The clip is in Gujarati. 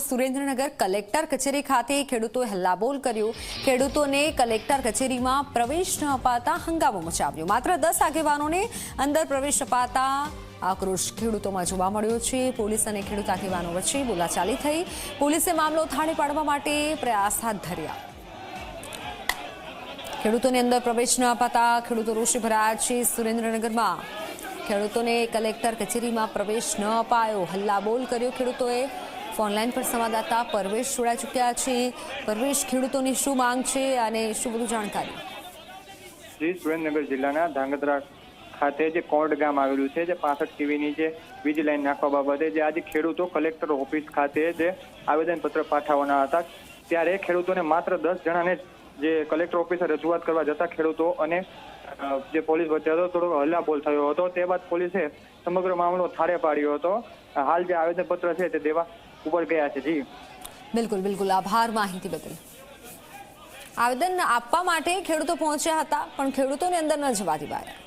સુરેન્દ્રનગર કલેક્ટર કચેરી ખાતે ખેડૂતોએ હલ્લાબોલ કર્યો। ખેડૂતોને કલેક્ટર કચેરીમાં પ્રવેશ ન અપાતા હંગામો મચાવ્યો। માત્ર 10 આગેવાનોને અંદર પ્રવેશ અપાતા આક્રોશ ખેડૂતોમાં જોવા મળ્યો છે। પોલીસ અને ખેડૂત આગેવાનો વચ્ચે બોલાચાલી થઈ। પોલીસે મામલો થાળે પાડવા માટે પ્રયાસ હાથ ધર્યા। ખેડૂતોને અંદર પ્રવેશ ન અપાતા ખેડૂતો રોષે ભરાયા છે। સુરેન્દ્રનગરમાં ખેડૂતોને કલેક્ટર કચેરીમાં પ્રવેશ ન અપાયો, હલ્લાબોલ કર્યો ખેડૂતોએ। ફોનલાઈન પર સંવાદદાતા પરવેશ જોડાઈ ચૂક્યા છે। પરવેશ, ખેડૂતોની શું માંગ છે અને શું બધું જાણકારી? જી, સુરેન્દ્રનગર જિલ્લાના ધાંગધ્રા ખાતે જે કોર્ડ ગામ આવેલું છે, જે 65 કેવીની જે વીજ લાઈન નાખવા બાબતે જે આજે ખેડૂતો કલેક્ટર ઓફિસ ખાતે જે આવેદનપત્ર પાઠવવાના હતા, ત્યારે ખેડૂતોને માત્ર 10 જણાને જે કલેક્ટર ઓફિસે રજૂઆત કરવા જતા ખેડૂતો અને જે પોલીસ વચ્ચે થોડો હલ્લાબોલ થયો હતો। તે બાદ પોલીસે સમગ્ર મામલો થાળે પાડ્યો હતો। હાલ જે આવેદનપત્ર છે તે દેવા ઉપર ગયા છે। જી બિલકુલ, આભાર માહિતી બદલ। આવેદન આપવા માટે ખેડૂતો પહોંચ્યા હતા, પણ ખેડૂતોને અંદર ન જવા દેવાયા।